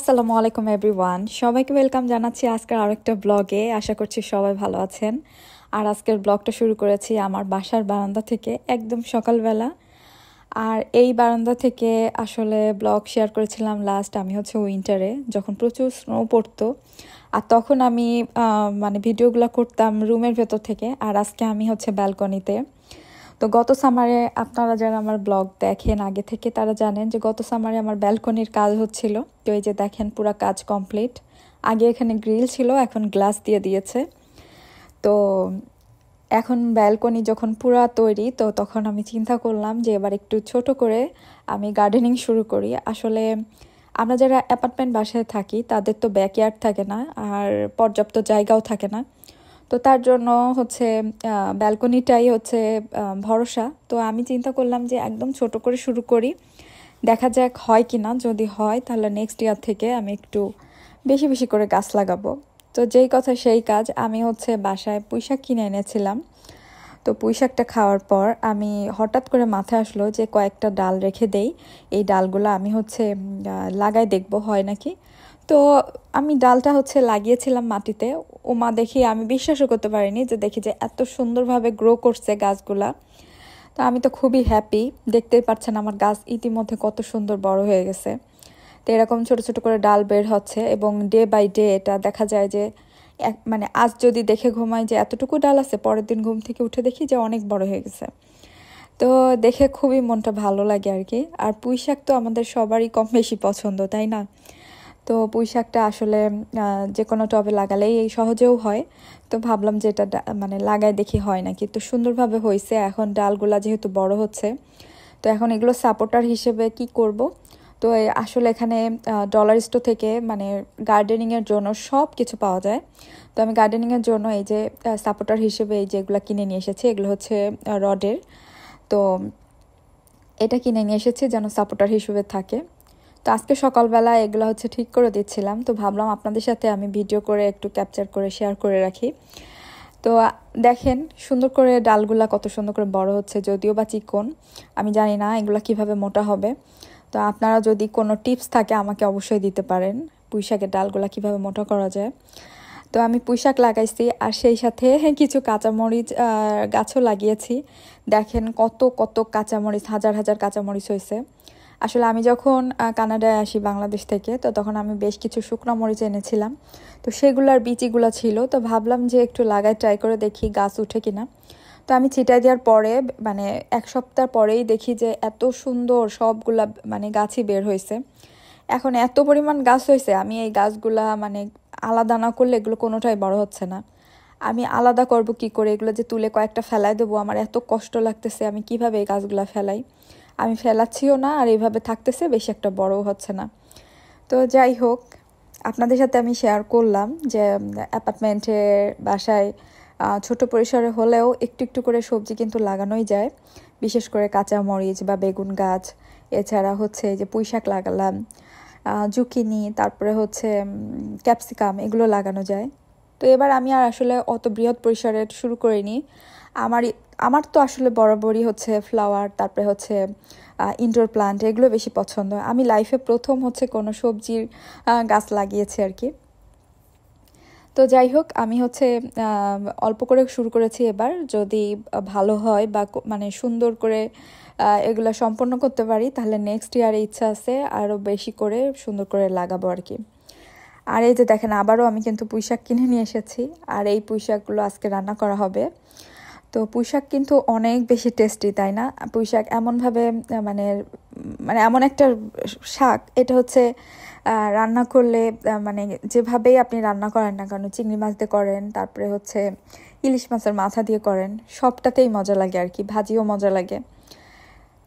আসসালামু আলাইকুম এভরিওয়ান, সবাইকে ওয়েলকাম জানাচ্ছি আজকের আরেকটা ব্লগে। আশা করছি সবাই ভালো আছেন। আর আজকের ব্লগটা শুরু করেছি আমার বাসার বারান্দা থেকে, একদম সকালবেলা। আর এই বারান্দা থেকে আসলে ব্লগ শেয়ার করেছিলাম লাস্ট আমি উইন্টারে, যখন প্রচুর স্নো পড়তো। আর তখন আমি মানে ভিডিওগুলো করতাম রুমের ভেতর থেকে। আর আজকে আমি ব্যালকনিতে। তো গত সামারে আপনারা যারা আমার ব্লগ দেখেন আগে থেকে তারা জানেন যে গত সামারে আমার ব্যালকনির কাজ হচ্ছিল। তো এই যে দেখেন পুরো কাজ কমপ্লিট। আগে এখানে গ্রিল ছিল, এখন গ্লাস দিয়ে দিয়েছে। তো এখন ব্যালকনি যখন পুরা তৈরি, তো তখন আমি চিন্তা করলাম যে এবার একটু ছোট করে আমি গার্ডেনিং শুরু করি। আসলে আমরা যারা অ্যাপার্টমেন্ট বাসায় থাকি তাদের তো ব্যাকইয়ার্ড থাকে না, আর পর্যাপ্ত জায়গাও থাকে না। তো তার জন্য ব্যালকনিটাই ভরসা। তো আমি চিন্তা করলাম যে একদম ছোট করে শুরু করি, দেখা যাক হয় কি না। যদি হয় তাহলে নেক্সট ইয়ার থেকে আমি একটু বেশি বেশি করে গাছ লাগাবো। তো যেই কথা সেই কাজ, আমি বাসায় পুঁইশাক কিনে এনেছিলাম। তো পুঁইশাকটা খাওয়ার পর আমি হঠাৎ করে মাথায় আসলো যে কয়েকটা ডাল রেখে দেই, এই ডালগুলো আমি লাগাই দেখবো হয় নাকি। তো আমি ডালটা লাগিয়েছিলাম মাটিতে। মা দেখি, আমি বিশ্বাসও করতে পারিনি যে দেখি যে এত সুন্দরভাবে গ্রো করছে গাছগুলা। তো আমি তো খুবই হ্যাপি। দেখতেই পাচ্ছেন আমার গাছ ইতিমধ্যে কত সুন্দর বড় হয়ে গেছে। তো এরকম ছোট ছোট করে ডাল বের হচ্ছে, এবং ডে বাই ডে এটা দেখা যায় যে মানে আজ যদি দেখে ঘুমাই যে এতটুকু ডাল আছে, পরের দিন ঘুম থেকে উঠে দেখি যে অনেক বড় হয়ে গেছে। তো দেখে খুবই মনটা ভালো লাগে আর কি। আর পুঁইশাক তো আমাদের সবারই কম বেশি পছন্দ, তাই না? তো পুঁইশাকটা আসলে যে কোনো টবে লাগালেই এই সহজেও হয়। তো ভাবলাম যে এটা মানে লাগাই দেখি হয় নাকি। তো সুন্দরভাবে হয়েছে। এখন ডালগুলা যেহেতু বড় হচ্ছে, তো এখন এগুলো সাপোর্টার হিসেবে কি করব। তো আসলে এখানে ডলার স্টোর থেকে মানে গার্ডেনিংয়ের জন্য সব কিছু পাওয়া যায়। তো আমি গার্ডেনিংয়ের জন্য এই যে সাপোর্টার হিসেবে এই যে এগুলো কিনে নিয়ে এসেছি। এগুলো রডের। তো এটা কিনে নিয়ে এসেছি যেন সাপোর্টার হিসেবে থাকে। তো আজকে সকালবেলা এগুলো ঠিক করে দিচ্ছিলাম। তো ভাবলাম আপনাদের সাথে আমি ভিডিও করে একটু ক্যাপচার করে শেয়ার করে রাখি। তো দেখেন সুন্দর করে ডালগুলা কত সুন্দর করে বড় হচ্ছে, যদিও বা চিকন। আমি জানি না এগুলা কিভাবে মোটা হবে। তো আপনারা যদি কোনো টিপস থাকে আমাকে অবশ্যই দিতে পারেন, পুঁইশাকের ডালগুলা কিভাবে মোটা করা যায়। তো আমি পুঁইশাক লাগাইছি, আর সেই সাথে কিছু কাঁচামরিচ গাছও লাগিয়েছি। দেখেন কত কত কাঁচামরিচ, হাজার হাজার কাঁচামরিচ হয়েছে। আসলে আমি যখন কানাডায় আসি বাংলাদেশ থেকে, তো তখন আমি বেশ কিছু শুকনো মরিচ এনেছিলাম। তো সেগুলার বিচিগুলো ছিল, তো ভাবলাম যে একটু লাগাই ট্রাই করে দেখি গাছ উঠে কিনা। তো আমি ছিটাই দেওয়ার পরে মানে এক সপ্তাহ পরেই দেখি যে এত সুন্দর সবগুলা মানে গাছই বের হয়েছে। এখন এত পরিমাণ গাছ হয়েছে, আমি এই গাছগুলা মানে আলাদা না করলে এগুলো কোনোটাই বড় হচ্ছে না। আমি আলাদা করব কি করে, এগুলো যে তুলে কয়েকটা ফেলাই দেবো, আমার এত কষ্ট লাগতেছে। আমি কিভাবে এই গাছগুলা ফেলাই, আমি ফেলাচ্ছিও না, আর এইভাবে থাকতেছে, বেশি একটা বড়ও হচ্ছে না। তো যাই হোক, আপনাদের সাথে আমি শেয়ার করলাম যে অ্যাপার্টমেন্টে বাসায় ছোট পরিসরে হলেও একটু একটু করে সবজি কিন্তু লাগানোই যায়। বিশেষ করে কাঁচা মরিচ বা বেগুন গাছ, এছাড়া এই যে পুঁইশাক লাগালাম, জুকিনি, তারপরে ক্যাপসিকাম, এগুলো লাগানো যায়। তো এবার আমি আর আসলে অত বৃহৎ পরিসরে শুরু করিনি। আমার আমার তো আসলে বরাবরই ফ্লাওয়ার, তারপরে ইনডোর প্লান্ট, এগুলো বেশি পছন্দ। আমি লাইফে প্রথম কোনো সবজির গাছ লাগিয়েছি আর কি। তো যাই হোক, আমি অল্প করে শুরু করেছি। এবার যদি ভালো হয় বা মানে সুন্দর করে এগুলা সম্পন্ন করতে পারি, তাহলে নেক্সট ইয়ারে ইচ্ছা আছে আরও বেশি করে সুন্দর করে লাগাবো আর কি। আর এই যে দেখেন, আবারও আমি কিন্তু পুঁইশাক কিনে নিয়ে এসেছি, আর এই পুঁইশাকগুলো আজকে রান্না করা হবে। তো পুঁইশাক কিন্তু অনেক বেশি টেস্টি, তাই না? পুঁইশাক এমনভাবে মানে মানে এমন একটা শাক, এটা রান্না করলে মানে যেভাবেই আপনি রান্না করেন না কেন, চিংড়ি মাছ দিয়ে করেন, তারপরে ইলিশ মাছের মাথা দিয়ে করেন, সবটাতেই মজা লাগে আর কি, ভাজিও মজা লাগে।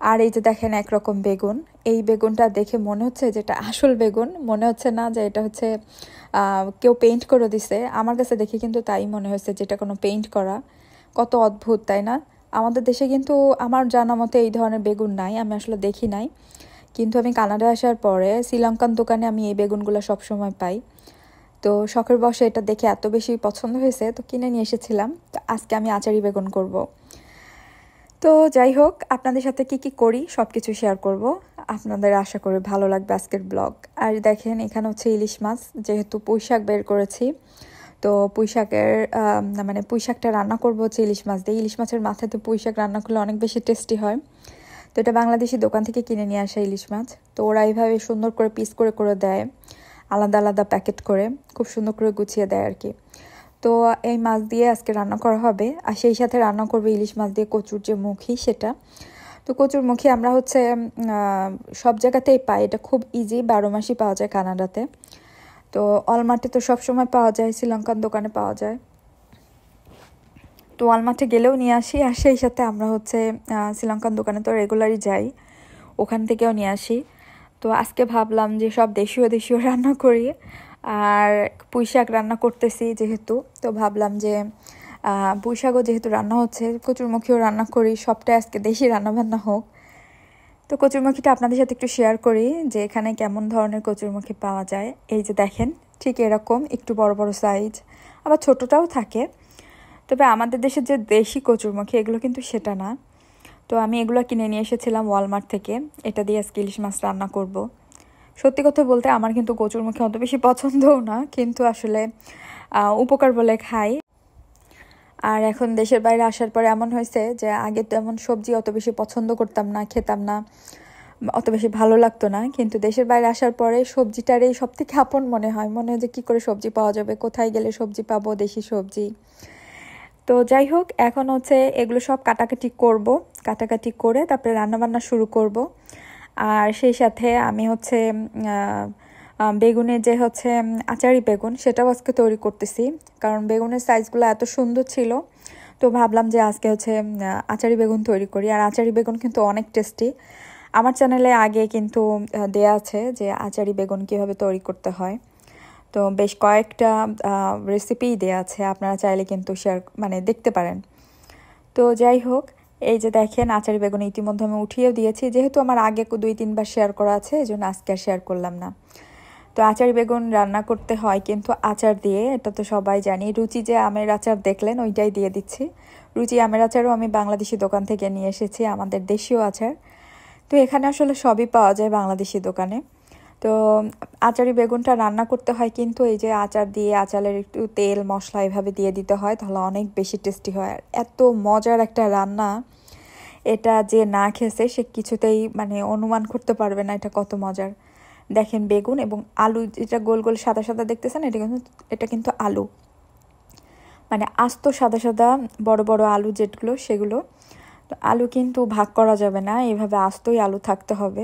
আর এই যে দেখেন একরকম বেগুন, এই বেগুনটা দেখে মনে হচ্ছে যে এটা আসল বেগুন, মনে হচ্ছে না যে এটা কেউ পেইন্ট করে দিছে। আমার কাছে দেখে কিন্তু তাই মনে হচ্ছে যে এটা কোনো পেইন্ট করা। কত অদ্ভুত, তাই না? আমাদের দেশে কিন্তু আমার জানা মতে এই ধরনের বেগুন নাই, আমি আসলে দেখি নাই। কিন্তু আমি কানাডা আসার পরে শ্রীলঙ্কান দোকানে আমি এই বেগুনগুলো সবসময় পাই। তো শখের বশে এটা দেখে এত বেশি পছন্দ হয়েছে, তো কিনে নিয়ে এসেছিলাম। তো আজকে আমি আচারি বেগুন করব। তো যাই হোক, আপনাদের সাথে কি কি করি সব কিছু শেয়ার করব। আপনাদের আশা করি ভালো লাগবে আজকের ব্লগ। আর দেখেন এখানে হচ্ছে ইলিশ মাছ, যেহেতু পুঁই শাক বের করেছি, তো পুঁই শাকের মানে পুঁই শাকটা রান্না করবো হচ্ছে ইলিশ মাছ দিয়ে। ইলিশ মাছের মাথাতে পুঁই শাক রান্না করলে অনেক বেশি টেস্টি হয়। তো এটা বাংলাদেশি দোকান থেকে কিনে নিয়ে আসা ইলিশ মাছ। তো ওরা এইভাবে সুন্দর করে পিস করে করে দেয়, আলাদা আলাদা প্যাকেট করে খুব সুন্দর করে গুছিয়ে দেয় আর কি। তো এই মাছ দিয়ে আজকে রান্না করা হবে, আর সেই সাথে রান্না করবে ইলিশ মাছ দিয়ে কচুর যে মুখি সেটা। তো কচুর মুখি আমরা হচ্ছে সব জায়গাতেই পাই, এটা খুব ইজি, 12 মাসই পাওয়া যায় কানাডাতে। তো অলমার্টে তো সবসময় পাওয়া যায়, শ্রীলঙ্কান দোকানে পাওয়া যায়। তো ওয়ালমার্টে গেলেও নিয়ে আসি, আর সেই সাথে আমরা হচ্ছে শ্রীলঙ্কান দোকানে তো রেগুলারই যাই, ওখান থেকেও নিয়ে আসি। তো আজকে ভাবলাম যে সব দেশীয় দেশীয় রান্না করি, আর পুঁই শাক রান্না করতেছি যেহেতু, তো ভাবলাম যে পুঁই শাকও যেহেতু রান্না হচ্ছে, কচুরমুখিও রান্না করি, সবটাই আজকে দেশি রান্নাবান্না হোক। তো কচুরমুখিটা আপনাদের সাথে একটু শেয়ার করি যে এখানে কেমন ধরনের কচুরমুখি পাওয়া যায়। এই যে দেখেন, ঠিক এরকম একটু বড় বড় সাইজ, আবার ছোটটাও থাকে। তবে আমাদের দেশের যে দেশি কচুরমুখি এগুলো কিন্তু সেটা না। তো আমি এগুলো কিনে নিয়ে এসেছিলাম ওয়ালমার্ট থেকে, এটা দিয়ে আজকে ইলিশ মাছ রান্না করব। সত্যি কথা বলতে আমার কিন্তু কচুরমুখি অত বেশি পছন্দও না, কিন্তু আসলে উপকার বলে খাই। আর এখন দেশের বাইরে আসার পরে এমন হয়েছে যে আগে তো এমন সবজি অত বেশি পছন্দ করতাম না, খেতাম না, অত বেশি ভালো লাগতো না, কিন্তু দেশের বাইরে আসার পরে সবজিটারই সব থেকে আপন মনে হয়। মনে হয় যে কী করে সবজি পাওয়া যাবে, কোথায় গেলে সবজি পাবো, দেশি সবজি। তো যাই হোক, এখন হচ্ছে এগুলো সব কাটাকাটি করব, কাটাকাটি করে তারপরে রান্নাবান্না শুরু করব। আর সেই সাথে আমি হচ্ছে বেগুনের যে হচ্ছে আচারি বেগুন, সেটাও আজকে তৈরি করতেছি, কারণ বেগুনের সাইজগুলো এত সুন্দর ছিল। তো ভাবলাম যে আজকে হচ্ছে আচারি বেগুন তৈরি করি। আর আচারি বেগুন কিন্তু অনেক টেস্টি। আমার চ্যানেলে আগে কিন্তু দেয়া আছে যে আচারি বেগুন কীভাবে তৈরি করতে হয়। তো বেশ কয়েকটা রেসিপিই দেওয়া আছে, আপনারা চাইলে কিন্তু শেয়ার মানে দেখতে পারেন। তো যাই হোক, এই যে দেখেন আচারি বেগুন ইতিমধ্যে আমি উঠিয়েও দিয়েছি, যেহেতু আমার আগে 2-3 বার শেয়ার করা আছে, এই জন্য আজকে আর শেয়ার করলাম না। তো আচারি বেগুন রান্না করতে হয় কিন্তু আচার দিয়ে, এটা তো সবাই জানি। রুচি যে আমের আচার দেখলেন, ওইটাই দিয়ে দিচ্ছি। রুচি আমের আচারও আমি বাংলাদেশি দোকান থেকে নিয়ে এসেছি, আমাদের দেশীয় আচার। তো এখানে আসলে সবই পাওয়া যায় বাংলাদেশি দোকানে। তো আচারি বেগুনটা রান্না করতে হয় কিন্তু এই যে আচার দিয়ে, আচারের একটু তেল মশলা এভাবে দিয়ে দিতে হয়, তাহলে অনেক বেশি টেস্টি হয়। আর এত মজার একটা রান্না, এটা যে না খেয়েছে সে কিছুতেই মানে অনুমান করতে পারবে না এটা কত মজার। দেখেন বেগুন এবং আলু, যেটা গোল গোল সাদা সাদা দেখতেছেন, এটা কিন্তু আলু, মানে আস্ত সাদা সাদা বড় বড় আলু যেগুলো সেগুলো। তো আলু কিন্তু ভাগ করা যাবে না, এইভাবে আস্তই আলু থাকতে হবে।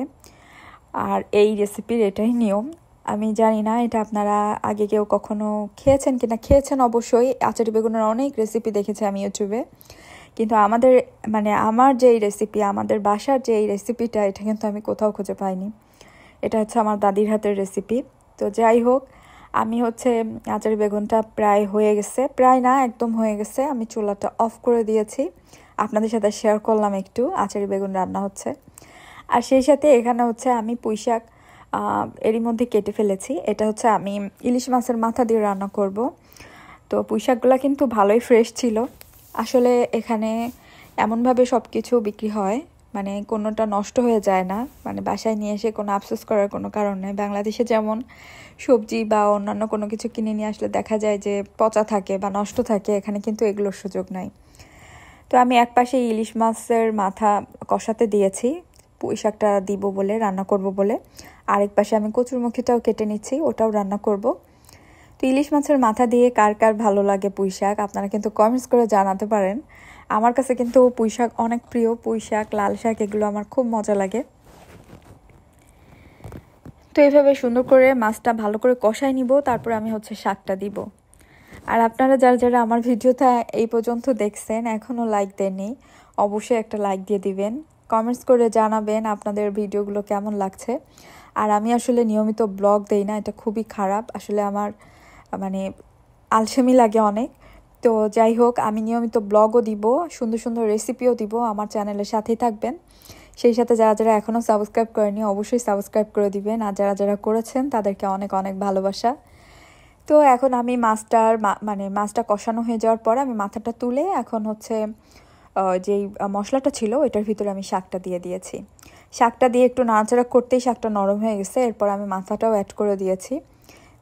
আর এই রেসিপির এটাই নিয়ম। আমি জানি না এটা আপনারা আগে কেউ কখনো খেয়েছেন কিনা, খেয়েছেন অবশ্যই, আচারি বেগুনের অনেক রেসিপি দেখেছি আমি ইউটিউবে, কিন্তু আমাদের মানে আমার যেই রেসিপি, আমাদের বাসার যে এই রেসিপিটা, এটা কিন্তু আমি কোথাও খুঁজে পাইনি। এটা হচ্ছে আমার দাদির হাতের রেসিপি। তো যাই হোক, আমি হচ্ছে আচারি বেগুনটা প্রায় হয়ে গেছে, প্রায় না একদম হয়ে গেছে, আমি চুলাটা অফ করে দিয়েছি। আপনাদের সাথে শেয়ার করলাম একটু আচারি বেগুন রান্না হচ্ছে। আর সেই সাথে এখানে হচ্ছে আমি পুঁই শাক এরই মধ্যে কেটে ফেলেছি। এটা হচ্ছে আমি ইলিশ মাছের মাথা দিয়ে রান্না করব। তো পুঁই শাকগুলো কিন্তু ভালোই ফ্রেশ ছিল। আসলে এখানে এমনভাবে সব কিছু বিক্রি হয়, মানে কোনোটা নষ্ট হয়ে যায় না, মানে বাসায় নিয়ে এসে কোনো আফসোস করার কোনো কারণ নেই। বাংলাদেশে যেমন সবজি বা অন্যান্য কোনো কিছু কিনে নিয়ে আসলে দেখা যায় যে পচা থাকে বা নষ্ট থাকে, এখানে কিন্তু এগুলোর সুযোগ নাই। তো আমি এক পাশে ইলিশ মাছের মাথা কষাতে দিয়েছি, পুঁই শাকটা দিব বলে, রান্না করব বলে। আরেক পাশে আমি কচুরমুখিটাও কেটে নিচ্ছি, ওটাও রান্না করব। তো ইলিশ মাছের মাথা দিয়ে কার কার ভালো লাগে পুঁই শাক, আপনারা কিন্তু কমেন্টস করে জানাতে পারেন। আমার কাছে কিন্তু পুঁই শাক অনেক প্রিয়, পুঁই শাক, লাল শাক, এগুলো আমার খুব মজা লাগে। তো এইভাবে সুন্দর করে মাছটা ভালো করে কষাই নিব, তারপর আমি হচ্ছে শাকটা দিব। আর আপনারা যারা যারা আমার ভিডিওটা এই পর্যন্ত দেখছেন, এখনও লাইক দেননি, অবশ্যই একটা লাইক দিয়ে দিবেন, কমেন্টস করে জানাবেন আপনাদের ভিডিওগুলো কেমন লাগছে। আর আমি আসলে নিয়মিত ব্লগ দেই না, এটা খুবই খারাপ, আসলে আমার মানে আলসেমি লাগে অনেক। তো যাই হোক, আমি নিয়মিত ব্লগও দিব, সুন্দর সুন্দর রেসিপিও দিব, আমার চ্যানেলের সাথেই থাকবেন। সেই সাথে যারা যারা এখনও সাবস্ক্রাইব করেনি অবশ্যই সাবস্ক্রাইব করে দিবেন, আর যারা যারা করেছেন তাদেরকে অনেক অনেক ভালোবাসা। তো এখন আমি মাছটা কষানো হয়ে যাওয়ার পরে আমি মাথাটা তুলে এখন হচ্ছে যেই মশলাটা ছিল ওইটার ভিতরে আমি শাকটা দিয়ে দিয়েছি। শাকটা দিয়ে একটু নাড়াচাড়া করতেই শাকটা নরম হয়ে গেছে। এরপর আমি মাথাটাও অ্যাড করে দিয়েছি,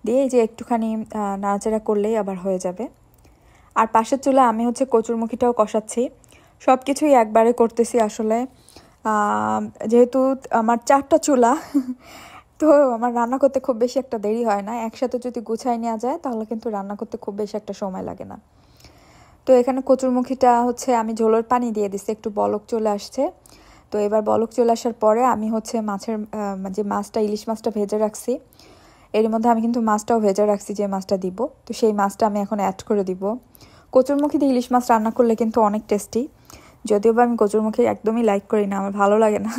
দিয়ে এই যে একটুখানি নাড়াচাড়া করলেই আবার হয়ে যাবে। আর পাশের চুলা আমি হচ্ছে কচুরমুখিটাও কষাচ্ছি, সব কিছুই একবারে করতেছি আসলে। যেহেতু আমার 4টা চুলা তো আমার রান্না করতে খুব বেশি একটা দেরি হয় না। একসাথে যদি গুছাই নেওয়া যায় তাহলে কিন্তু রান্না করতে খুব বেশি একটা সময় লাগে না। তো এখানে কচুরমুখিটা হচ্ছে আমি ঝোলের পানি দিয়ে দিছি, একটু বলক চলে আসছে। তো এবার বলক চলে আসার পরে আমি হচ্ছে মাছের যে মাছটা, ইলিশ মাছটা ভেজে রাখছি, এর মধ্যে আমি কিন্তু মাছটাও ভেজে রাখছি যে মাছটা দিব, তো সেই মাছটা আমি এখন অ্যাড করে দিব। কচুরমুখী দিয়ে ইলিশ মাছ রান্না করলে কিন্তু অনেক টেস্টি, যদিও বা আমি কচুরমুখী একদমই লাইক করি না, আমার ভালো লাগে না।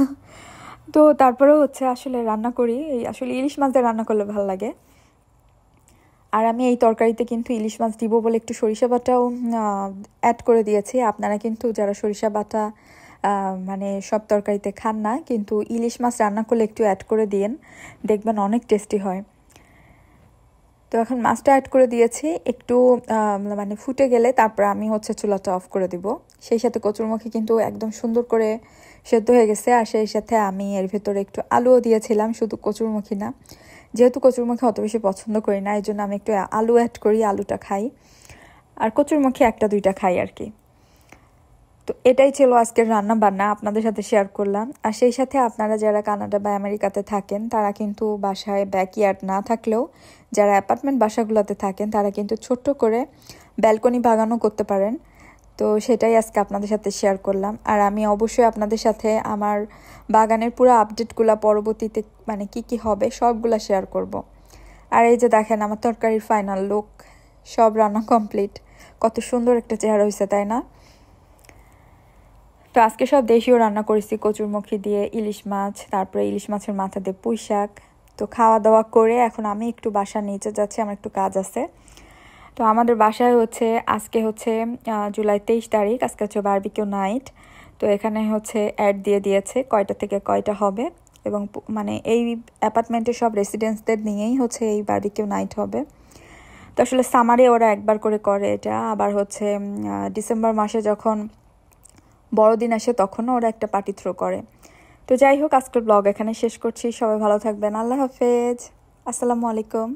তো তারপরেও হচ্ছে আসলে রান্না করি, এই আসলে ইলিশ মাছ দিয়ে রান্না করলে ভালো লাগে। আর আমি এই তরকারিতে কিন্তু ইলিশ মাছ দিব বলে একটু সরিষা বাটাও অ্যাড করে দিয়েছি। আপনারা কিন্তু যারা সরিষা বাটা মানে সব তরকারিতে খান না, কিন্তু ইলিশ মাছ রান্না করলে একটু অ্যাড করে দিয়েন, দেখবেন অনেক টেস্টি হয়। তো এখন মাছটা অ্যাড করে দিয়েছি, একটু মানে ফুটে গেলে তারপর আমি হচ্ছে চুলাটা অফ করে দিব। সেই সাথে কচুরমুখী কিন্তু একদম সুন্দর করে সেদ্ধ হয়ে গেছে। আর সেই সাথে আমি এর ভেতরে একটু আলুও দিয়েছিলাম, শুধু কচুরমুখী না। যেহেতু কচুরমুখী অত বেশি পছন্দ করি না, এই জন্য আমি একটু আলু অ্যাড করি, আলুটা খাই। আর কচুরমুখী 1-2টা খাই আর কি। তো এটাই ছিল আজকের রান্না বান্না, আপনাদের সাথে শেয়ার করলাম। আর সেই সাথে আপনারা যারা কানাডা বা আমেরিকাতে থাকেন তারা কিন্তু বাসায় ব্যাকইয়ার্ড না থাকলেও, যারা অ্যাপার্টমেন্ট বাসাগুলোতে থাকেন তারা কিন্তু ছোট্ট করে ব্যালকনি বাগানও করতে পারেন। তো সেটাই আজকে আপনাদের সাথে শেয়ার করলাম। আর আমি অবশ্যই আপনাদের সাথে আমার বাগানের পুরো আপডেটগুলো পরবর্তীতে মানে কি হবে সবগুলা শেয়ার করব। আর এই যে দেখেন আমার তরকারির ফাইনাল লুক, সব রান্না কমপ্লিট। কত সুন্দর একটা চেহারা হয়েছে, তাই না? তো আজকে সব দেশীয় রান্না করেছি, কচুরমুখী দিয়ে ইলিশ মাছ, তারপরে ইলিশ মাছের মাথা দিয়ে পুঁই শাক। তো খাওয়া দাওয়া করে এখন আমি একটু বাসার নিচে যাচ্ছি, আমার একটু কাজ আছে। তো আমাদের বাসায় হচ্ছে আজকে হচ্ছে জুলাই 23 তারিখ, আজকে হচ্ছে বারবিকিউ নাইট। তো এখানে হচ্ছে অ্যাড দিয়ে দিয়েছে কয়টা থেকে কয়টা হবে, এবং মানে এই অ্যাপার্টমেন্টের সব রেসিডেন্টসদের নিয়েই হচ্ছে এই বারবিকিউ নাইট হবে। তো আসলে সামারে ওরা একবার করে এটা, আবার হচ্ছে ডিসেম্বর মাসে যখন বড়দিন আসে তখনও ওরা একটা পার্টি থ্রো করে। তো যাই হোক, আজকের ব্লগ এখানে শেষ করছি। সবাই ভালো থাকবেন, আল্লাহ হাফেজ, আসসালামু আলাইকুম।